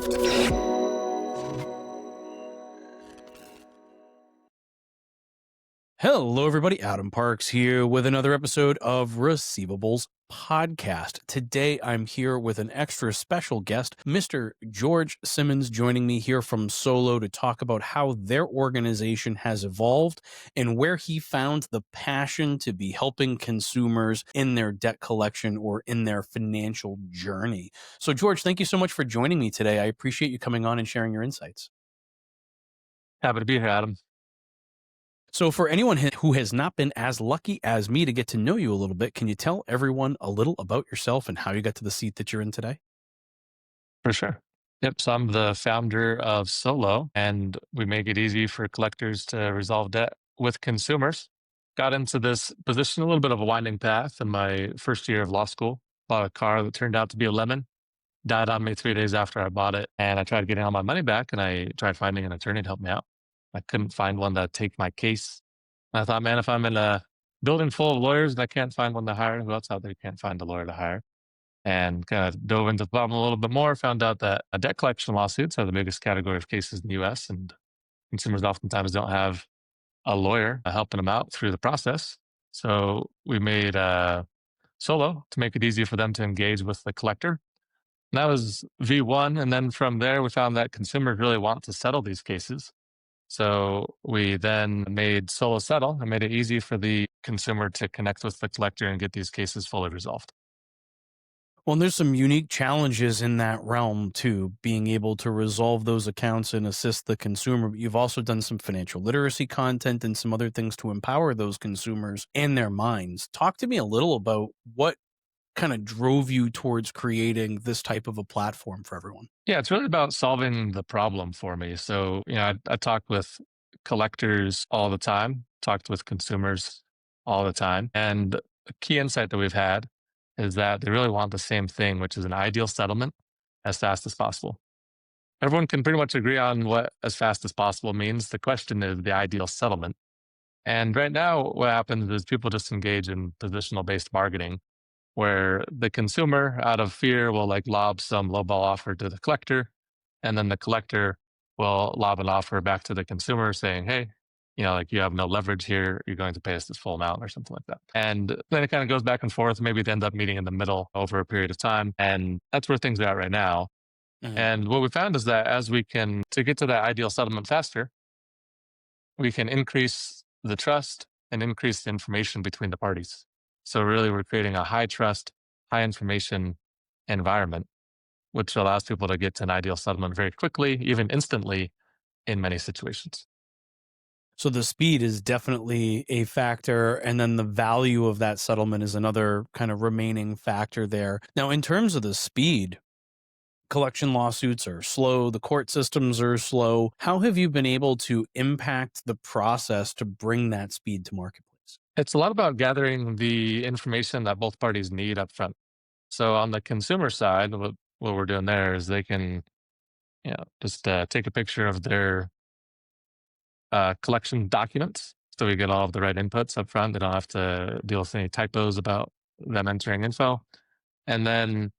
resolved. Hello, everybody. Adam Parks here with another episode of Receivables Podcast. Today, I'm here with an extra special guest, Mr. George Simmons, joining me here from Solo to talk about how their organization has evolved and where he found the passion to be helping consumers in their debt collection or in their financial journey. So, George, thank you so much for joining me today. I appreciate you coming on and sharing your insights. Happy to be here, Adam. So for anyone who has not been as lucky as me to get to know you a little bit, can you tell everyone a little about yourself and how you got to the seat that you're in today? For sure. Yep. So I'm the founder of Solo, and we make it easy for collectors to resolve debt with consumers. Got into this position a little bit of a winding path in my first year of law school. Bought a car that turned out to be a lemon. Died on me 3 days after I bought it. And I tried getting all my money back, and I tried finding an attorney to help me out. I couldn't find one to take my case. And I thought, man, if I'm in a building full of lawyers and I can't find one to hire, who else out there can't find a lawyer to hire? And kind of dove into the problem a little bit more, found out that debt collection lawsuits are the biggest category of cases in the US, and consumers oftentimes don't have a lawyer helping them out through the process. So we made Solo to make it easier for them to engage with the collector. And that was V1. And then from there, we found that consumers really want to settle these cases. So we then made Solo Settle and made it easy for the consumer to connect with the collector and get these cases fully resolved. Well, and there's some unique challenges in that realm too, being able to resolve those accounts and assist the consumer. But you've also done some financial literacy content and some other things to empower those consumers and their minds. Talk to me a little about what kind of drove you towards creating this type of a platform for everyone. Yeah, it's really about solving the problem for me. So, I talk with collectors all the time, talked with consumers all the time. And a key insight that we've had is that they really want the same thing, which is an ideal settlement as fast as possible. Everyone can pretty much agree on what as fast as possible means. The question is the ideal settlement. And right now, what happens is people just engage in positional based bargaining, where the consumer, out of fear, will lob some lowball offer to the collector, and then the collector will lob an offer back to the consumer saying, "Hey, you have no leverage here. You're going to pay us this full amount," or something like that. And then it kind of goes back and forth. Maybe they end up meeting in the middle over a period of time, and that's where things are at right now. Mhm. And what we found is that as we can, to get to that ideal settlement faster, we can increase the trust and increase the information between the parties. So really, we're creating a high trust, high information environment, which allows people to get to an ideal settlement very quickly, even instantly in many situations. So the speed is definitely a factor, and then the value of that settlement is another kind of remaining factor there. Now, in terms of the speed, collection lawsuits are slow, the court systems are slow. How have you been able to impact the process to bring that speed to marketplace? It's a lot about gathering the information that both parties need up front. So on the consumer side, what we're doing there is they can, just take a picture of their collection documents. So we get all of the right inputs up front. They don't have to deal with any typos about them entering info. And then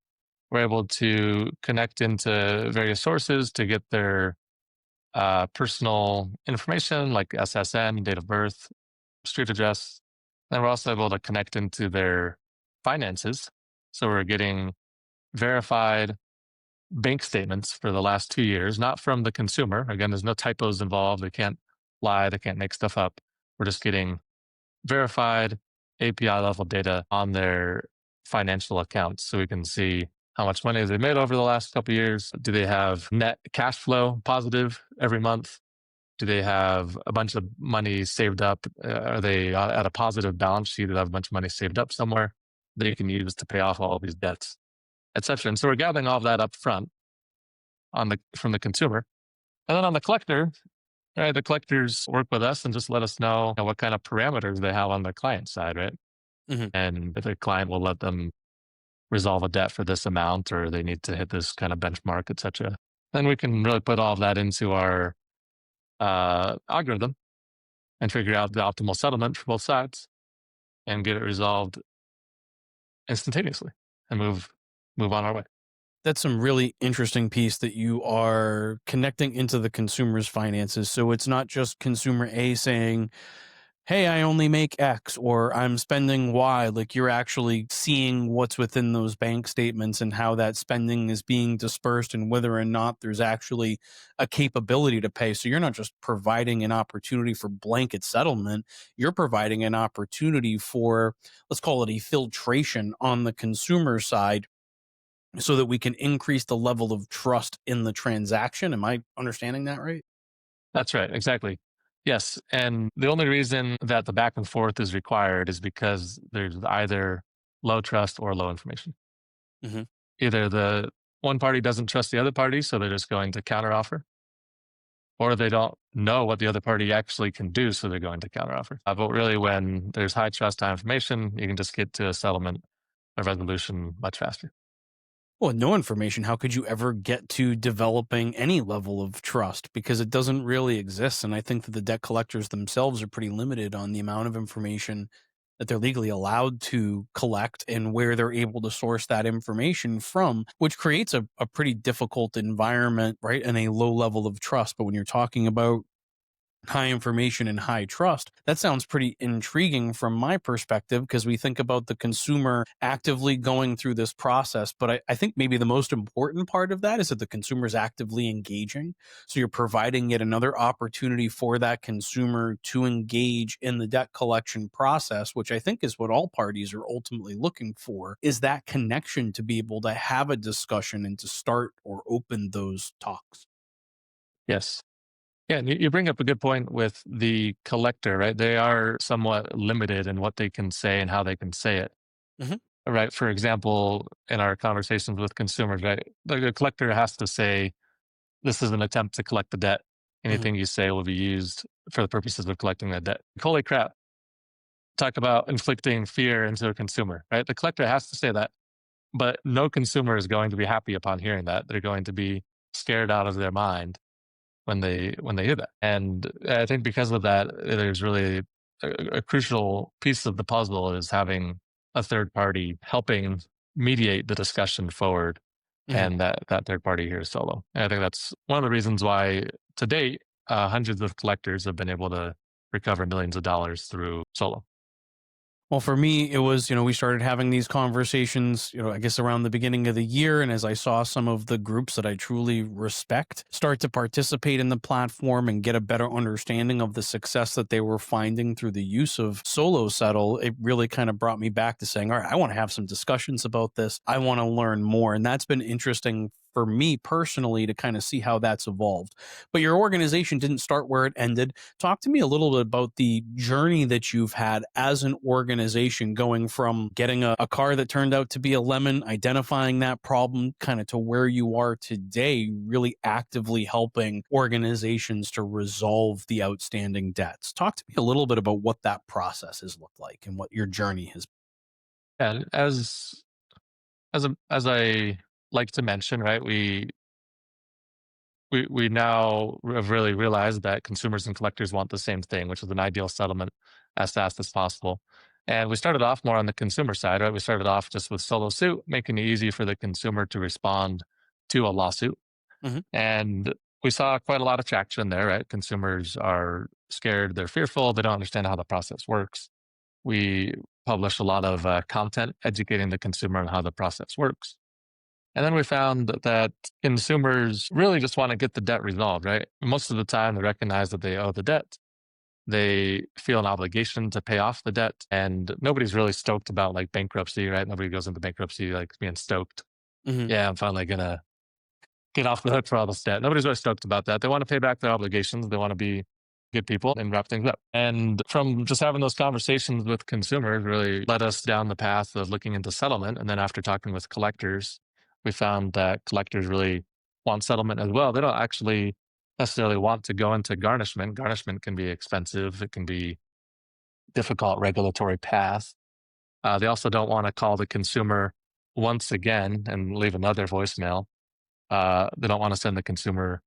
we're able to connect into various sources to get their personal information like SSN, date of birth, street address. Then we're also able to connect into their finances. So we're getting verified bank statements for the last 2 years, not from the consumer. Again, there's no typos involved. They can't lie. They can't make stuff up. We're just getting verified API level data on their financial accounts so we can see how much money they made over the last couple of years. Do they have net cash flow positive every month? Do they have a bunch of money saved up? Are they at a positive balance sheet? Do they have a bunch of money saved up somewhere that you can use to pay off all of these debts, et cetera? And so we're gathering all of that up front from the consumer. And then on the collector, right, the collectors work with us and just let us know what kind of parameters they have on the client side, right? Mhm. And if the client will let them resolve a debt for this amount, or they need to hit this kind of benchmark, et cetera. Then we can really put all of that into our algorithm and figure out the optimal settlement for both sides and get it resolved instantaneously and move on our way. That's some really interesting piece that you are connecting into the consumer's finances. So it's not just consumer A saying, hey, I only make X or I'm spending Y. Like you're actually seeing what's within those bank statements and how that spending is being dispersed and whether or not there's actually a capability to pay. So you're not just providing an opportunity for blanket settlement, you're providing an opportunity for, let's call it a filtration on the consumer side so that we can increase the level of trust in the transaction. Am I understanding that right? That's right, exactly. Yes, and the only reason that the back and forth is required is because there's either low trust or low information. Hmm. Either the one party doesn't trust the other party, so they're just going to counteroffer, or they don't know what the other party actually can do, so they're going to counteroffer. But really, when there's high trust, high information, you can just get to a settlement, a resolution much faster. Well, no information, how could you ever get to developing any level of trust? Because it doesn't really exist. And I think that the debt collectors themselves are pretty limited on the amount of information that they're legally allowed to collect and where they're able to source that information from, which creates a pretty difficult environment, right? And a low level of trust. But when you're talking about high information and high trust. That sounds pretty intriguing from my perspective because we think about the consumer actively going through this process. But I think maybe the most important part of that is that the consumer is actively engaging. So you're providing yet another opportunity for that consumer to engage in the debt collection process, which I think is what all parties are ultimately looking for, is that connection to be able to have a discussion and to start or open those talks. Yes. Yeah, and you bring up a good point with the collector, right? They are somewhat limited in what they can say and how they can say it, Hmm. right? For example, in our conversations with consumers, right? The collector has to say, this is an attempt to collect the debt. Hmm. Anything you say will be used for the purposes of collecting that debt. Holy crap. Talk about inflicting fear into a consumer, right? The collector has to say that, but no consumer is going to be happy upon hearing that. They're going to be scared out of their mind when they hear that. And I think because of that, there's really a crucial piece of the puzzle is having a third party helping mediate the discussion forward, Hmm. and that third party here is Solo. And I think that's one of the reasons why to date hundreds of collectors have been able to recover millions of dollars through Solo. Well, for me, it was, we started having these conversations, I guess around the beginning of the year. And as I saw some of the groups that I truly respect start to participate in the platform and get a better understanding of the success that they were finding through the use of Solo Settle, it really kind of brought me back to saying, all right, I want to have some discussions about this. I want to learn more. And that's been interesting for me personally to kind of see how that's evolved. But your organization didn't start where it ended. Talk to me a little bit about the journey that you've had as an organization going from getting a car that turned out to be a lemon, identifying that problem, kind of to where you are today, really actively helping organizations to resolve the outstanding debts. Talk to me a little bit about what that process has looked like and what your journey has. And as I like to mention, right, we now have really realized that consumers and collectors want the same thing, which is an ideal settlement as fast as possible. And we started off more on the consumer side, right? We started off just with SoloSuit, making it easy for the consumer to respond to a lawsuit. Mhm. And we saw quite a lot of traction there, right? Consumers are scared, they're fearful, they don't understand how the process works. We published a lot of content educating the consumer on how the process works. And then we found that consumers really just want to get the debt resolved, right? Most of the time, they recognize that they owe the debt. They feel an obligation to pay off the debt. And nobody's really stoked about like bankruptcy, right? Nobody goes into bankruptcy like being stoked. Mhm. Yeah, I'm finally going to get off the hook for all this debt. Nobody's really stoked about that. They want to pay back their obligations. They want to be good people and wrap things up. And from just having those conversations with consumers really led us down the path of looking into settlement. And then after talking with collectors, we found that collectors really want settlement as well. They don't actually necessarily want to go into garnishment. Garnishment can be expensive. It can be difficult regulatory path. They also don't want to call the consumer once again and leave another voicemail. They don't want to send the consumer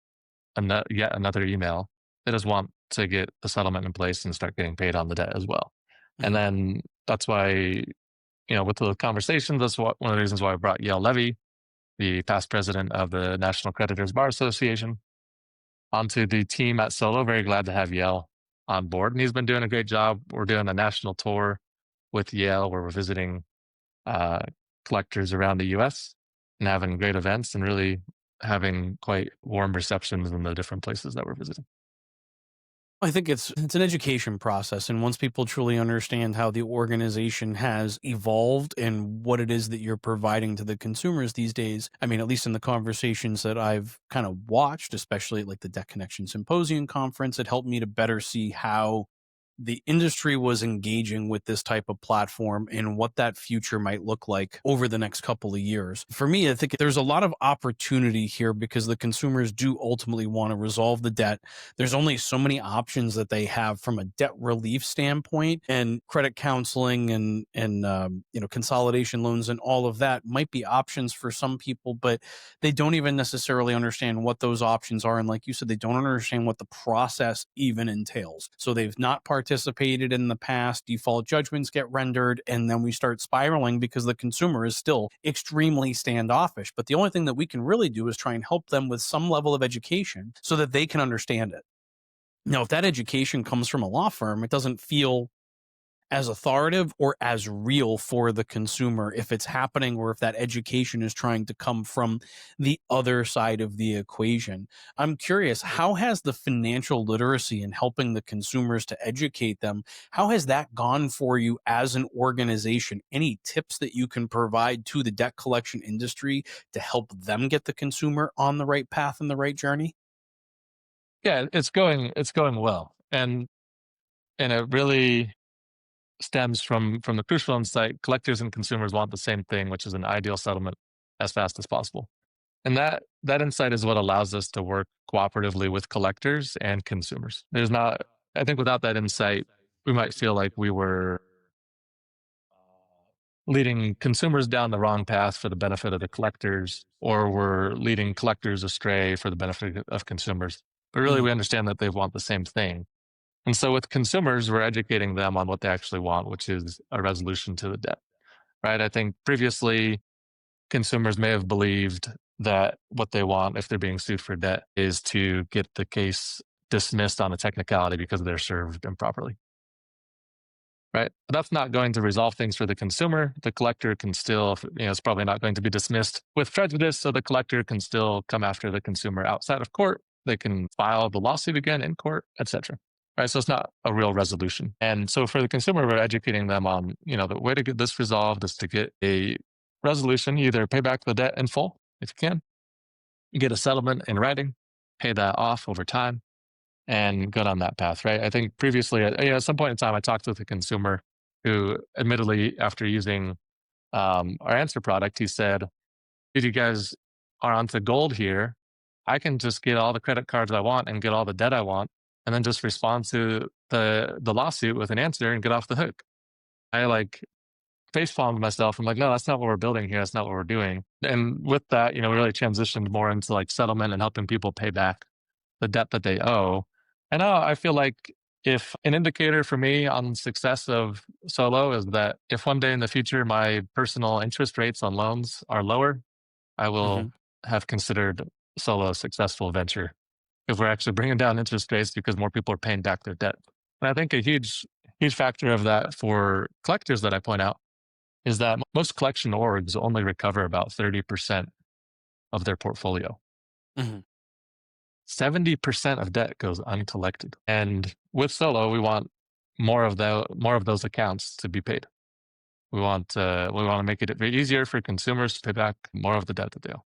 yet another email. They just want to get the settlement in place and start getting paid on the debt as well. And Mhm. then that's why, with the conversations, that's one of the reasons why I brought Yale Levy the past president of the National Creditors Bar Association, onto the team at Solo. Very glad to have Yale on board, and he's been doing a great job. We're doing a national tour with Yale where we're visiting uh, collectors around the US and having great events and really having quite warm receptions in the different places that we're visiting. I think it's an education process, and once people truly understand how the organization has evolved and what it is that you're providing to the consumers these days, I mean, at least in the conversations that I've kind of watched, especially at like the Debt Connection Symposium conference, it helped me to better see how the industry was engaging with this type of platform and what that future might look like over the next couple of years. For me, I think there's a lot of opportunity here because the consumers do ultimately want to resolve the debt. There's only so many options that they have from a debt relief standpoint, and credit counseling and consolidation loans and all of that might be options for some people, but they don't even necessarily understand what those options are. And like you said, they don't understand what the process even entails. So they've not participated in the past, default judgments get rendered, and then we start spiraling because the consumer is still extremely standoffish. But the only thing that we can really do is try and help them with some level of education so that they can understand it. Now, if that education comes from a law firm, it doesn't feel as authoritative or as real for the consumer if it's happening or if that education is trying to come from the other side of the equation. I'm curious, how has the financial literacy and helping the consumers to educate them, how has that gone for you as an organization? Any tips that you can provide to the debt collection industry to help them get the consumer on the right path and the right journey? Yeah, it's going well, and it really stems from the crucial insight. Collectors and consumers want the same thing, which is an ideal settlement as fast as possible. And that insight is what allows us to work cooperatively with collectors and consumers. There's not, I think, without that insight, we might feel like we were leading consumers down the wrong path for the benefit of the collectors, or we're leading collectors astray for the benefit of consumers. But really, Mhm. we understand that they want the same thing. And so with consumers, we're educating them on what they actually want, which is a resolution to the debt, right? I think previously consumers may have believed that what they want if they're being sued for debt is to get the case dismissed on a technicality because they're served improperly, right? But that's not going to resolve things for the consumer. The collector can still, it's probably not going to be dismissed with prejudice, so the collector can still come after the consumer outside of court. They can file the lawsuit again in court, etc. Right, so it's not a real resolution. And so for the consumer, we're educating them on, the way to get this resolved is to get a resolution. You either pay back the debt in full if you can, you get a settlement in writing, pay that off over time, and go down that path, right? I think previously, at some point in time, I talked with a consumer who, admittedly, after using our answer product, he said, "Dude, you guys are onto gold here. I can just get all the credit cards I want and get all the debt I want, and then just respond to the lawsuit with an answer and get off the hook." I like face palmed myself. I'm like, no, that's not what we're building here. That's not what we're doing. And with that, we really transitioned more into like settlement and helping people pay back the debt that they owe. And I feel like if an indicator for me on success of Solo is that if one day in the future my personal interest rates on loans are lower, I will Mhm. have considered Solo a successful venture if we're actually bringing down interest rates because more people are paying back their debt. And I think a huge factor of that for collectors that I point out is that most collection orgs only recover about 30% of their portfolio. Mhm. 70% of debt goes uncollected. And with Solo, we want more of those accounts to be paid. We want to make it easier for consumers to pay back more of the debt that they owe.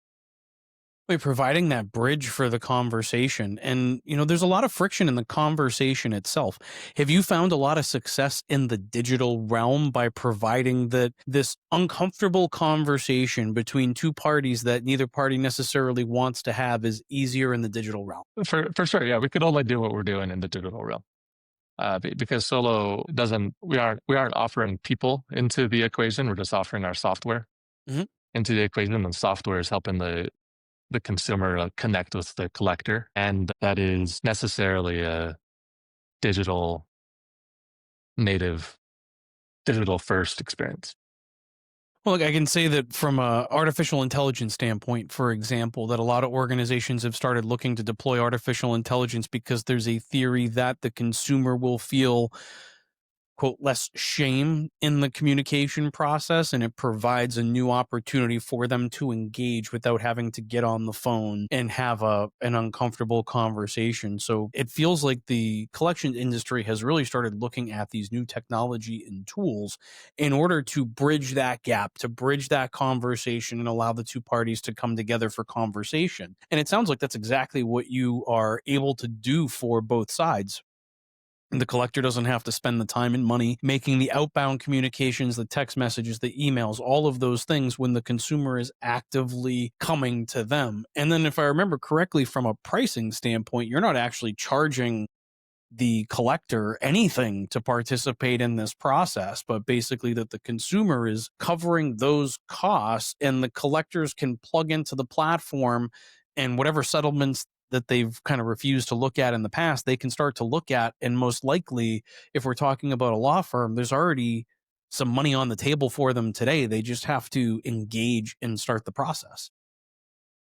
By providing that bridge for the conversation. And, there's a lot of friction in the conversation itself. Have you found a lot of success in the digital realm by providing that this uncomfortable conversation between two parties that neither party necessarily wants to have is easier in the digital realm? For sure, yeah, we could only do what we're doing in the digital realm. Because Solo doesn't, we aren't offering people into the equation. We're just offering our software Mhm. into the equation, and the software is helping the consumer connect with the collector, and that is necessarily a digital native, digital first experience. Well, look, I can say that from a artificial intelligence standpoint, for example, that a lot of organizations have started looking to deploy artificial intelligence because there's a theory that the consumer will feel quote less shame in the communication process, and it provides a new opportunity for them to engage without having to get on the phone and have an uncomfortable conversation. So it feels like the collection industry has really started looking at these new technology and tools in order to bridge that gap, to bridge that conversation and allow the two parties to come together for conversation. And it sounds like that's exactly what you are able to do for both sides. The collector doesn't have to spend the time and money making the outbound communications, the text messages, the emails, all of those things when the consumer is actively coming to them. And then, if I remember correctly, from a pricing standpoint, you're not actually charging the collector anything to participate in this process, but basically that the consumer is covering those costs and the collectors can plug into the platform, and whatever settlements that they've kind of refused to look at in the past, they can start to look at. And most likely, if we're talking about a law firm, there's already some money on the table for them today. They just have to engage and start the process.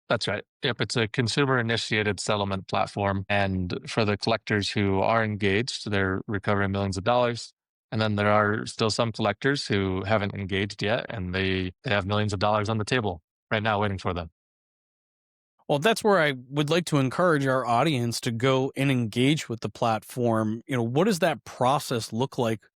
That's right. Yep, it's a consumer-initiated settlement platform, and for the collectors who are engaged, they're recovering millions of dollars. And then there are still some collectors who haven't engaged yet, and they have millions of dollars on the table right now waiting for them. Well, that's where I would like to encourage our audience to go and engage with the platform. What does that process look like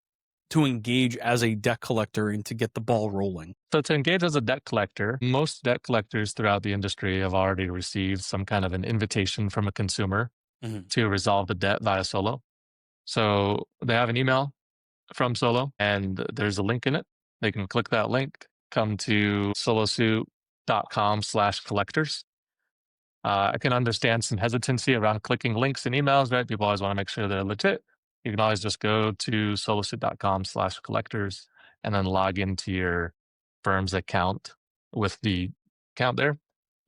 to engage as a debt collector and to get the ball rolling? So to engage as a debt collector, most debt collectors throughout the industry have already received some kind of an invitation from a consumer Mhm. to resolve the debt via Solo. So they have an email from Solo, and there's a link in it. They can click that link, come to solosuit.com/collectors. I can understand some hesitancy around clicking links and emails, right? People always want to make sure they're legit. You can always just go to solosuit.com/collectors and then log into your firm's account with the account there.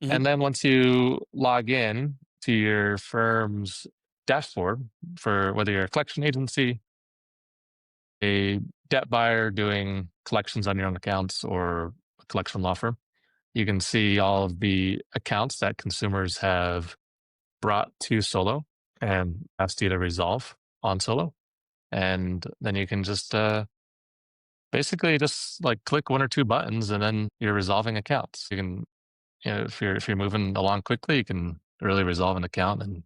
Mhm. And then once you log in to your firm's dashboard, for whether you're a collection agency, a debt buyer doing collections on your own accounts, or a collection law firm, you can see all of the accounts that consumers have brought to Solo and asked you to resolve on Solo. And then you can just basically just like click one or two buttons and then you're resolving accounts. You can, if you're moving along quickly, you can really resolve an account in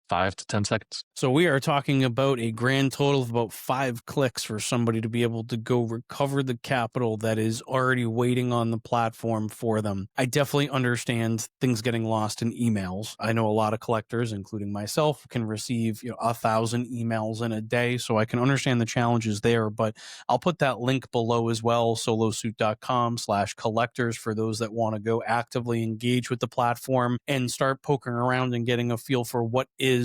5 to 10 seconds. So we are talking about a grand total of about 5 clicks for somebody to be able to go recover the capital that is already waiting on the platform for them. I definitely understand things getting lost in emails. I know a lot of collectors, including myself, can receive 1,000 emails in a day, so I can understand the challenges there. But I'll put that link below as well, solosuit.com/collectors, for those that want to go actively engage with the platform and start poking around and getting a feel for what is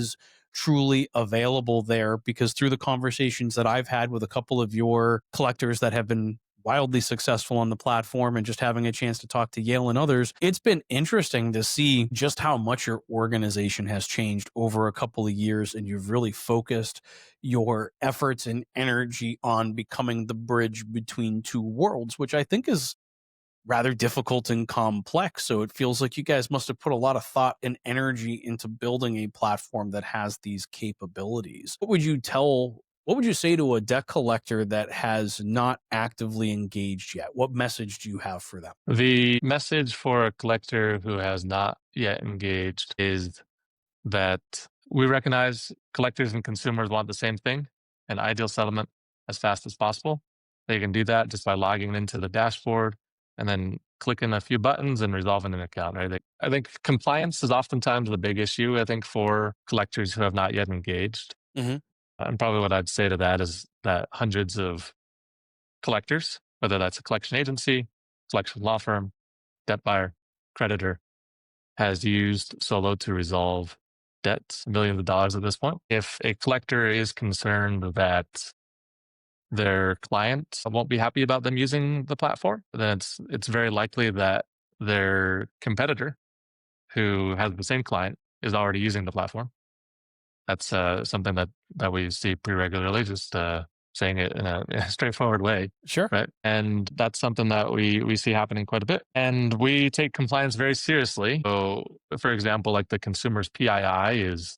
truly available there. Because through the conversations that I've had with a couple of your collectors that have been wildly successful on the platform, and just having a chance to talk to Yale and others, it's been interesting to see just how much your organization has changed over a couple of years, and you've really focused your efforts and energy on becoming the bridge between two worlds, which I think is rather difficult and complex. So it feels like you guys must have put a lot of thought and energy into building a platform that has these capabilities. What would you say to a debt collector that has not actively engaged yet? What message do you have for them? The message for a collector who has not yet engaged is that we recognize collectors and consumers want the same thing, an ideal settlement as fast as possible. They can do that just by logging into the dashboard and then clicking a few buttons and resolving an account, right? I think compliance is oftentimes the big issue, I think, for collectors who have not yet engaged. Hmm. And probably what I'd say to that is that hundreds of collectors, whether that's a collection agency, collection law firm, debt buyer, creditor, has used Solo to resolve debts, millions of dollars at this point. If a collector is concerned that their client won't be happy about them using the platform, then it's very likely that their competitor, who has the same client, is already using the platform. That's something that we see pretty regularly. Just saying it in a straightforward way, Sure. right? And that's something that we see happening quite a bit. And we take compliance very seriously. So, for example, like the consumer's PII is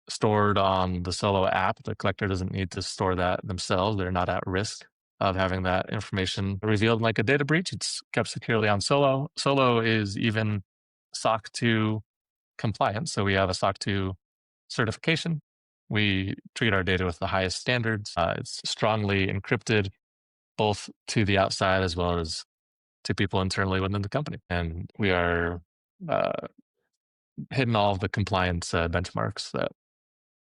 stored on the Solo app. The collector doesn't need to store that themselves. They're not at risk of having that information revealed like a data breach. It's kept securely on Solo. Solo is even SOC 2 compliant. So we have a SOC 2 certification. We treat our data with the highest standards. It's strongly encrypted both to the outside as well as to people internally within the company. And we are uh, hitting all of the compliance benchmarks that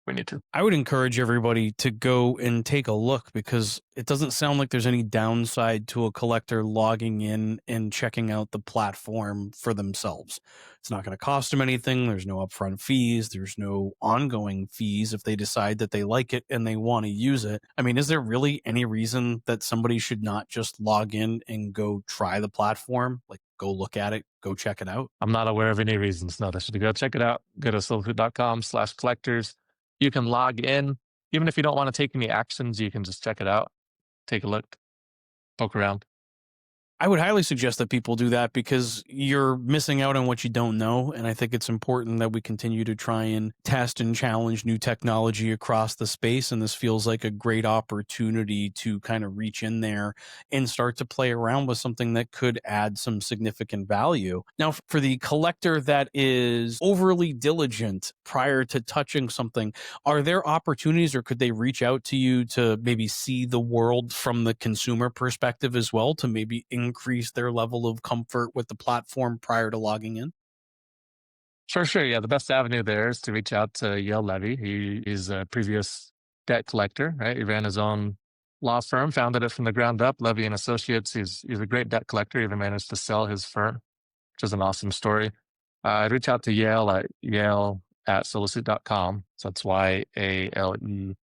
we need to. I would encourage everybody to go and take a look because it doesn't sound like there's any downside to a collector logging in and checking out the platform for themselves. It's not going to cost them anything. There's no upfront fees. There's no ongoing fees if they decide that they like it and they want to use it. I mean, is there really any reason that somebody should not just log in and go try the platform? Like, go look at it, go check it out? I'm not aware of any reasons. No, they should go check it out. Go to solosuit.com/collectors. You can log in. Even if you don't want to take any actions, you can just check it out, take a look, poke around. I would highly suggest that people do that because you're missing out on what you don't know. And I think it's important that we continue to try and test and challenge new technology across the space. And this feels like a great opportunity to kind of reach in there and start to play around with something that could add some significant value. Now, for the collector that is overly diligent prior to touching something, are there opportunities or could they reach out to you to maybe see the world from the consumer perspective as well to maybe increase their level of comfort with the platform prior to logging in? For sure, yeah. The best avenue there is to reach out to Yale Levy. He is a previous debt collector, right? He ran his own law firm, founded it from the ground up. Levy and Associates. He's a great debt collector. He even managed to sell his firm, which is an awesome story. I'd reach out to Yale at SoloSuit.com. So that's YALE,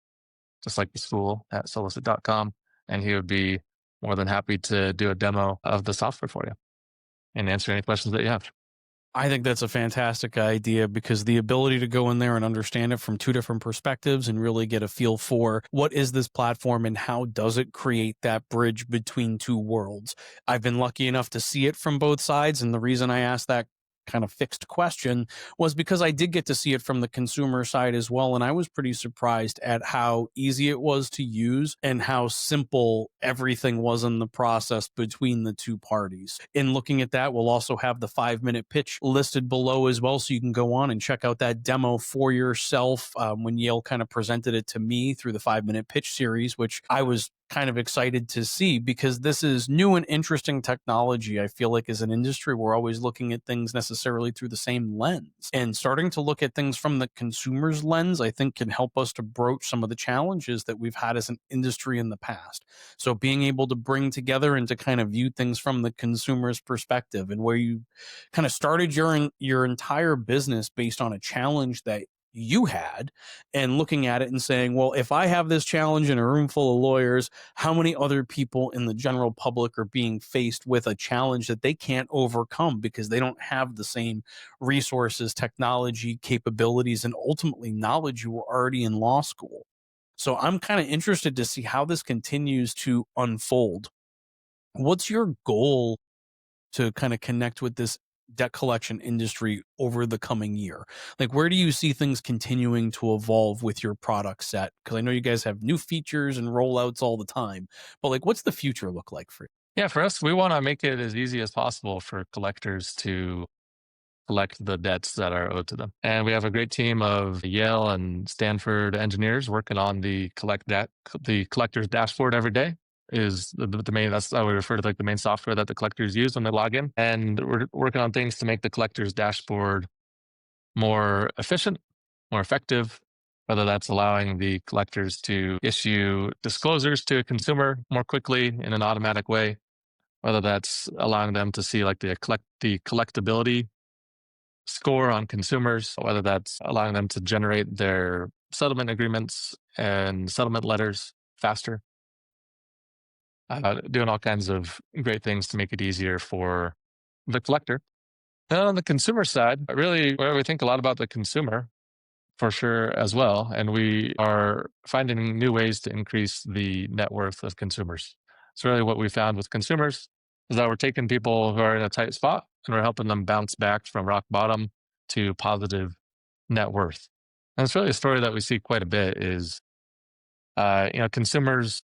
just like the school at SoloSuit.com. And he would be more than happy to do a demo of the software for you and answer any questions that you have. I think that's a fantastic idea because the ability to go in there and understand it from two different perspectives and really get a feel for what is this platform and how does it create that bridge between two worlds. I've been lucky enough to see it from both sides. And the reason I asked that kind of fixed question was because I did get to see it from the consumer side as well. And I was pretty surprised at how easy it was to use and how simple everything was in the process between the two parties. In looking at that, we'll also have the 5 minute pitch listed below as well. So you can go on and check out that demo for yourself when Yale kind of presented it to me through the 5 minute pitch series, which I was kind of excited to see because this is new and interesting technology. I feel like as an industry, we're always looking at things necessarily through the same lens, and starting to look at things from the consumer's lens, I think can help us to broach some of the challenges that we've had as an industry in the past. So being able to bring together and to kind of view things from the consumer's perspective and where you kind of started your entire business based on a challenge that you had and looking at it and saying, well, if I have this challenge in a room full of lawyers, how many other people in the general public are being faced with a challenge that they can't overcome because they don't have the same resources, technology, capabilities, and ultimately knowledge you were already in law school. So I'm kind of interested to see how this continues to unfold. What's your goal to kind of connect with this debt collection industry over the coming year? Like, where do you see things continuing to evolve with your product set? Because I know you guys have new features and rollouts all the time, but like, what's the future look like for you? Yeah, for us, we want to make it as easy as possible for collectors to collect the debts that are owed to them. And we have a great team of Yale and Stanford engineers working on the collector's dashboard every day is the main, that's how we refer to like the main software that the collectors use when they log in. And we're working on things to make the collector's dashboard more efficient, more effective, whether that's allowing the collectors to issue disclosures to a consumer more quickly in an automatic way, whether that's allowing them to see like the collectability score on consumers, whether that's allowing them to generate their settlement agreements and settlement letters faster, doing all kinds of great things to make it easier for the collector. And on the consumer side, really, where we think a lot about the consumer, for sure as well. And we are finding new ways to increase the net worth of consumers. It's really what we found with consumers is that we're taking people who are in a tight spot and we're helping them bounce back from rock bottom to positive net worth. And it's really a story that we see quite a bit is, consumers,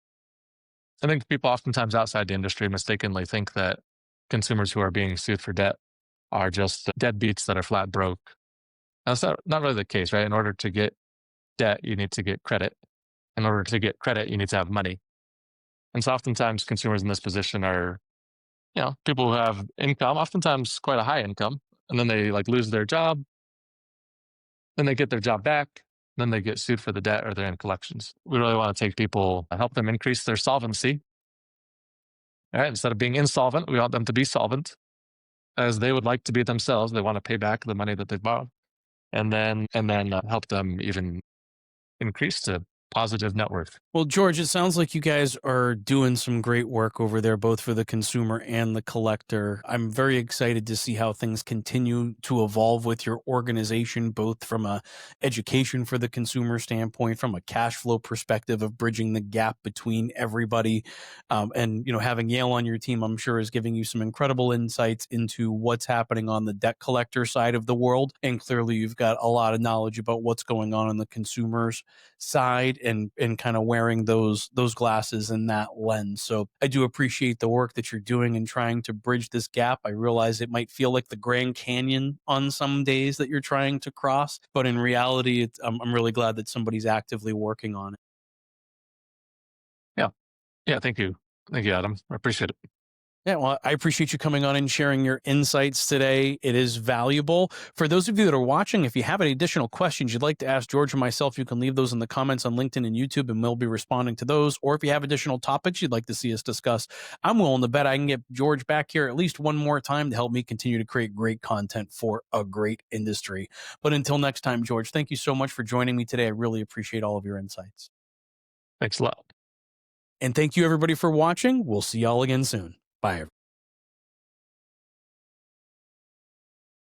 I think people oftentimes outside the industry mistakenly think that consumers who are being sued for debt are just deadbeats that are flat broke. And that's not really the case, right? In order to get debt, you need to get credit. In order to get credit, you need to have money. And so oftentimes consumers in this position are, people who have income, oftentimes quite a high income, and then they like lose their job, then they get their job back, then they get sued for the debt or they're in collections. We really want to take people, help them increase their solvency. All right. Instead of being insolvent, we want them to be solvent as they would like to be themselves. They want to pay back the money that they borrowed and then help them even increase to positive net worth. Well, George, it sounds like you guys are doing some great work over there, both for the consumer and the collector. I'm very excited to see how things continue to evolve with your organization, both from a education for the consumer standpoint, from a cash flow perspective of bridging the gap between everybody. And, having Yale on your team, I'm sure is giving you some incredible insights into what's happening on the debt collector side of the world. And clearly you've got a lot of knowledge about what's going on the consumer's side and kind of wearing those glasses in that lens. So I do appreciate the work that you're doing and trying to bridge this gap. I realize it might feel like the Grand Canyon on some days that you're trying to cross, but in reality, I'm really glad that somebody's actively working on it. Yeah. Yeah. Thank you. Thank you, Adam. I appreciate it. Yeah, well, I appreciate you coming on and sharing your insights today. It is valuable. For those of you that are watching, if you have any additional questions you'd like to ask George or myself, you can leave those in the comments on LinkedIn and YouTube, and we'll be responding to those. Or if you have additional topics you'd like to see us discuss, I'm willing to bet I can get George back here at least one more time to help me continue to create great content for a great industry. But until next time, George, thank you so much for joining me today. I really appreciate all of your insights. Thanks a lot. And thank you, everybody, for watching. We'll see y'all again soon. Bye, everybody.